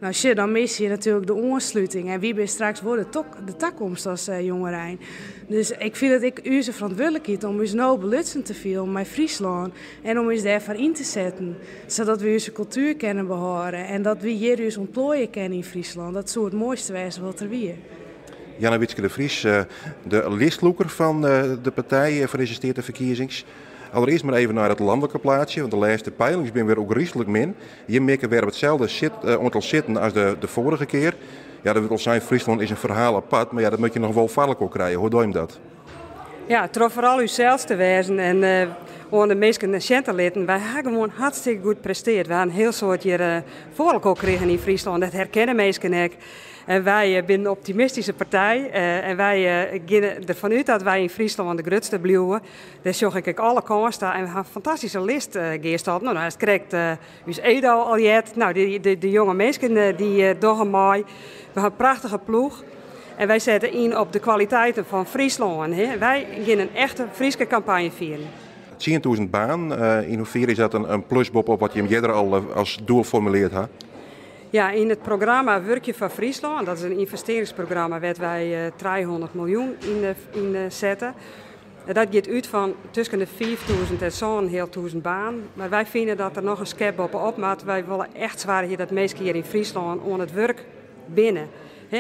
Nou, shit, dan mis je natuurlijk de aansluiting. En wie ben straks wordt de toekomst als jongerijn. Dus ik vind dat ik onze verantwoordelijkheid om ons nou belutsen te filmen met Friesland. En om ons daarvoor in te zetten. Zodat we onze cultuur kunnen behouden. En dat we hier ons ontplooien kennen in Friesland. Dat zou het mooiste wezen wat er weer. Janne Witske de Vries, de listloeker van de partij voor de verkiezings. Allereerst maar even naar het landelijke plaatsje, want de laatste peilingen zijn weer ook rieselijk min. Hier merken we weer op hetzelfde aantal zitten als de vorige keer. Ja, dat wil zijn, Friesland is een verhaal apart, maar ja, dat moet je nog wel vaarlijk ook krijgen. Hoe doe je dat? Ja, het trof vooral uzelf te wezen en aan de meesten centerleden. Wij hebben gewoon hartstikke goed gepresteerd. We hebben een heel soort hier voorlijk ook gekregen in Friesland. Dat herkennen meesten ook. En wij zijn een optimistische partij en wij gaan ervan uit dat wij in Friesland de grootste blijven. Daar zag ik alle kansen en we hebben een fantastische list gesteld. Nou, dat krijgt ons Edo al jet. Nou, de jonge mensen die doen mooi. We hebben een prachtige ploeg. En wij zetten in op de kwaliteiten van Friesland. Hè. Wij gaan een echte Friese campagne vieren. 10.000 baan, in hoeverre is dat een plusbob op wat je hem eerder al als doel formuleerd had? Ja, in het programma Werkje van Friesland, dat is een investeringsprogramma waar wij 300 miljoen in zetten. Dat gaat uit van tussen de 4.000 en zo'n heel 1000 baan. Maar wij vinden dat er nog een skep op moet. Wij willen echt zwaar hier dat meeste hier in Friesland aan het werk binnen.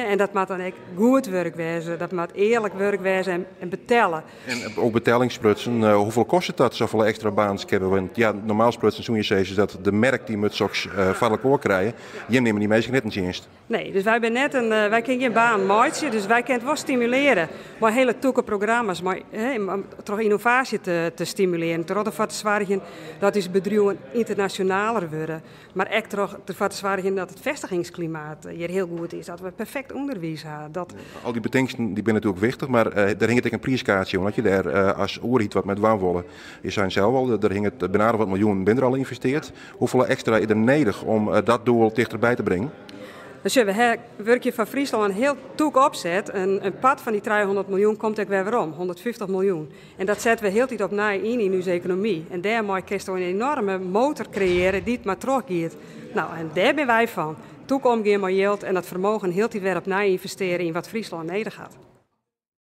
En dat moet dan ook goed werk wezen, dat moet eerlijk werk wezen en betalen. En ook betalingsprutsen, hoeveel kost het dat, zoveel extra baans hebben? Want ja, normaal sprutsen zo'n je zeggen dat de merk die moet straks vaarlijk oor krijgen, je neemt die meestal net een dienst. Nee, dus wij kunnen geen baan maken, dus wij kunnen het wel stimuleren. Maar hele toekomstprogramma's, maar toch innovatie te stimuleren. Ervoor te zorgen dat is bedrijven internationaler worden. Maar ook ervoor te zorgen dat het vestigingsklimaat hier heel goed is. Dat we perfect onderwijs hebben. Al die bedenkingen die zijn natuurlijk wichtig, maar daar hing het ook een prijskaartje om. Dat je daar als oerhiet wat met woonwollen. Je zijn zelf al, er hing het bijna wat miljoen binnen al investeerd. Hoeveel extra is er nodig om dat doel dichterbij te brengen? Dus we hebben Werkje van Friesland een heel toek opzet. Een pad van die 300 miljoen komt ook weer om, 150 miljoen. En dat zetten we heel tijd op na in onze economie. En daarmee kun je een enorme motor creëren die het maar teruggeeft. Nou, en daar ben wij van. Toekomst maar geld en dat vermogen heel tijd weer op na investeren in wat Friesland nodig had.